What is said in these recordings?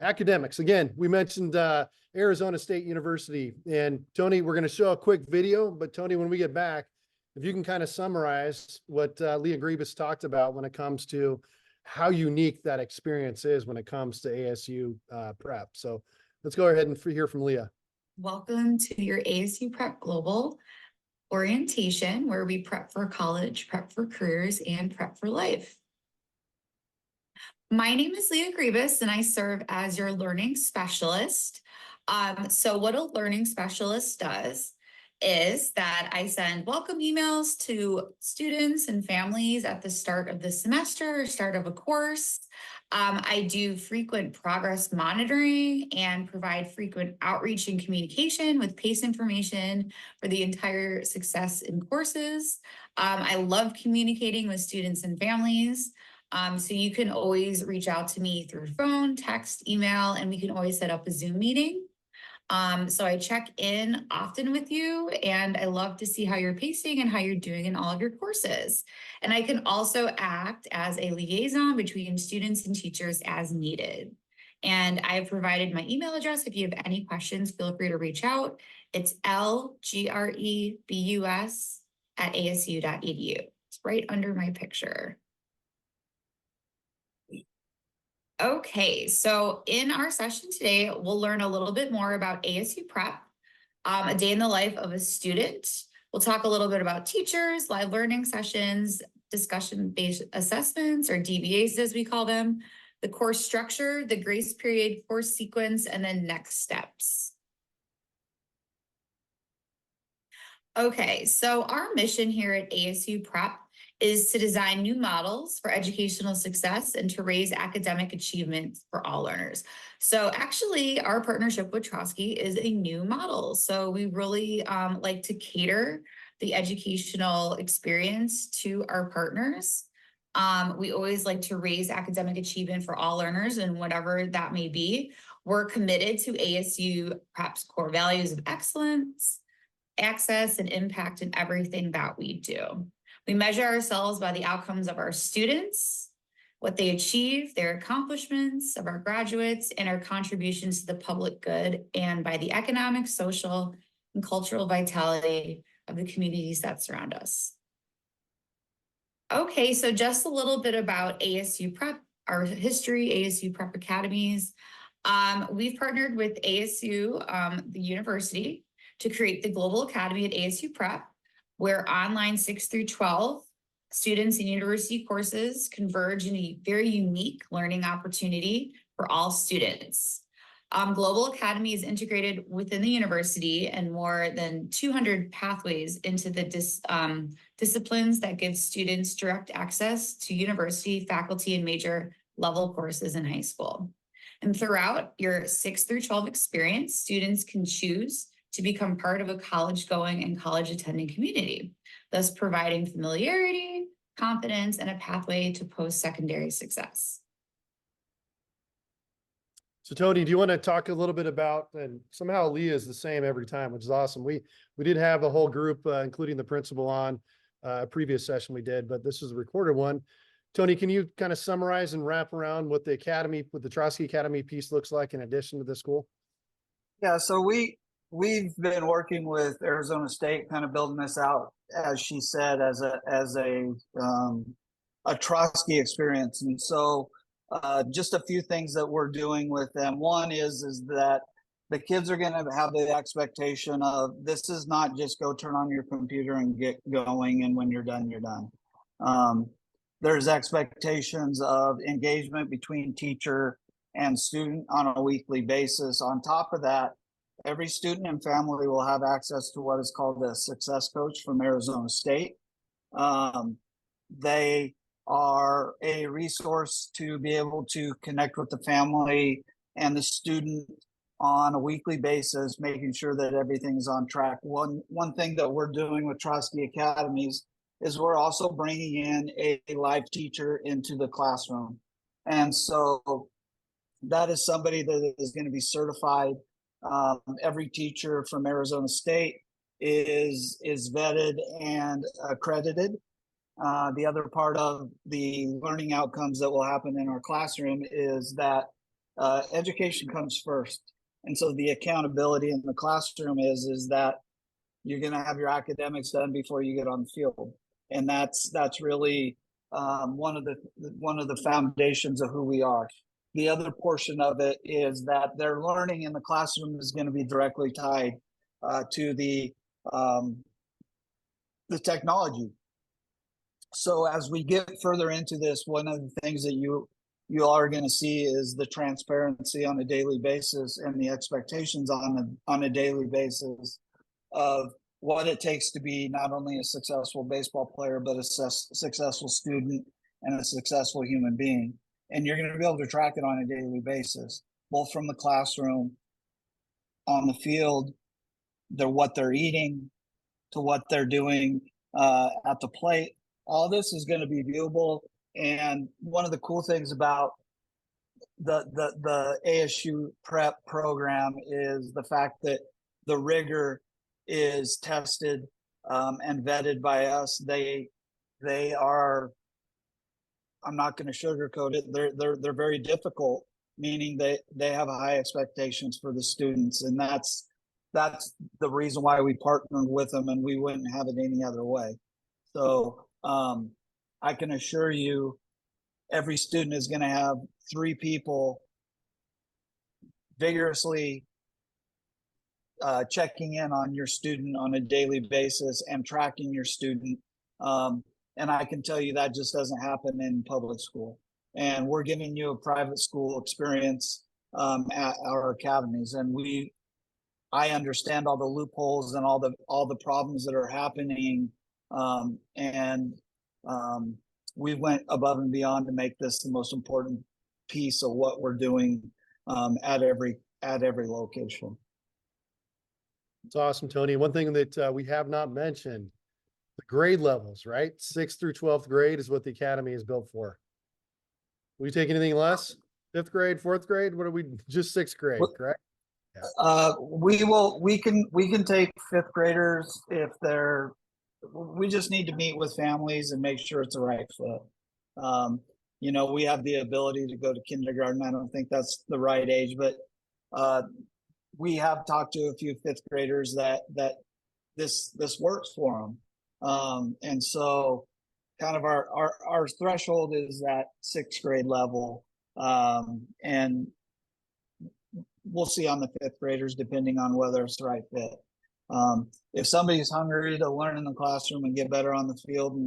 academics. Again, we mentioned Arizona State University. And Tony, we're going to show a quick video, but Tony, when we get back, if you can kind of summarize what Leah Grebus talked about when it comes to how unique that experience is when it comes to ASU Prep. So let's go ahead and hear from Leah. Welcome to your ASU Prep Global orientation, where we prep for college, prep for careers, and prep for life. My name is Leah Grebus, and I serve as your learning specialist. So what a learning specialist does is that I send welcome emails to students and families at the start of the semester or start of a course. I do frequent progress monitoring and provide frequent outreach and communication with PACE information for the entire success in courses. I love communicating with students and families. So you can always reach out to me through phone, text, email, and we can always set up a Zoom meeting. So I check in often with you, and I love to see how you're pacing and how you're doing in all of your courses. And I can also act as a liaison between students and teachers as needed. And I've provided my email address. If you have any questions, feel free to reach out. It's lgrebus@asu.edu. It's right under my picture. Okay, so in our session today, we'll learn a little bit more about ASU Prep, a day in the life of a student. We'll talk a little bit about teachers, live learning sessions, discussion-based assessments, or DBAs as we call them, the course structure, the grace period, course sequence, and then next steps. Okay, so our mission here at ASU Prep is to design new models for educational success and to raise academic achievement for all learners. So actually, our partnership with Trosky is a new model. So we really like to cater the educational experience to our partners. We always like to raise academic achievement for all learners, and whatever that may be. We're committed to ASU Prep's core values of excellence, access, and impact in everything that we do. We measure ourselves by the outcomes of our students, what they achieve, their accomplishments of our graduates, and our contributions to the public good, and by the economic, social, and cultural vitality of the communities that surround us. Okay, so just a little bit about ASU Prep, our history, ASU Prep Academies. We've partnered with ASU, the university, to create the Global Academy at ASU Prep, where online 6 through 12 students in university courses converge in a very unique learning opportunity for all students. Global Academy is integrated within the university and more than 200 pathways into the disciplines that give students direct access to university, faculty, and major level courses in high school. And throughout your 6 through 12 experience, students can choose to become part of a college-going and college-attending community, thus providing familiarity, confidence, and a pathway to post-secondary success. So Tony, do you want to talk a little bit about, and somehow Leah is the same every time, which is awesome. We did have the whole group, including the principal, on a previous session we did, but this is a recorded one. Tony, can you kind of summarize and wrap around what the Academy, what the Trosky Academy piece looks like in addition to the school? Yeah, so we've been working with Arizona State, kind of building this out, as she said, as a Trosky experience. And so just a few things that we're doing with them. One is that the kids are going to have the expectation of, this is not just go turn on your computer and get going, and when you're done, you're done. There's expectations of engagement between teacher and student on a weekly basis. On top of that, every student and family will have access to what is called a success coach from Arizona State. They are a resource to be able to connect with the family and the student on a weekly basis, making sure that everything's on track. One thing that we're doing with Trosky Academies is we're also bringing in a live teacher into the classroom. And so that is somebody that is going to be certified. Every teacher from Arizona State is vetted and accredited. The other part of the learning outcomes that will happen in our classroom is that education comes first. And so the accountability in the classroom is that you're going to have your academics done before you get on the field. And that's really one of the foundations of who we are. The other portion of it is that their learning in the classroom is going to be directly tied to the technology. So as we get further into this, one of the things that you are going to see is the transparency on a daily basis and the expectations on a daily basis of what it takes to be not only a successful baseball player, but a successful student and a successful human being. And you're going to be able to track it on a daily basis, both from the classroom, on the field, what they're eating, to what they're doing at the plate. All this is going to be viewable. And one of the cool things about the ASU Prep program is the fact that the rigor is tested and vetted by us. They are, I'm not going to sugarcoat it, they're very difficult, meaning they have high expectations for the students, and that's the reason why we partnered with them, and we wouldn't have it any other way. So I can assure you, every student is going to have 3 people vigorously checking in on your student on a daily basis and tracking your student. And I can tell you that just doesn't happen in public school. And we're giving you a private school experience at our academies. And I understand all the loopholes and all the problems that are happening. We went above and beyond to make this the most important piece of what we're doing at every location. It's awesome, Tony. One thing that we have not mentioned, the grade levels, right? 6th through 12th grade is what the academy is built for. We take anything less? 5th grade, 4th grade? What are we? Just 6th grade, correct? Yeah. We can take 5th graders if they're. We just need to meet with families and make sure it's the right fit. We have the ability to go to kindergarten. I don't think that's the right age, but we have talked to a few 5th graders that this works for them. And so kind of our threshold is that 6th grade level. And we'll see on the 5th graders, depending on whether it's the right fit. If somebody's hungry to learn in the classroom and get better on the field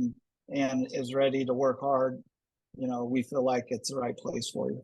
and is ready to work hard, we feel like it's the right place for you.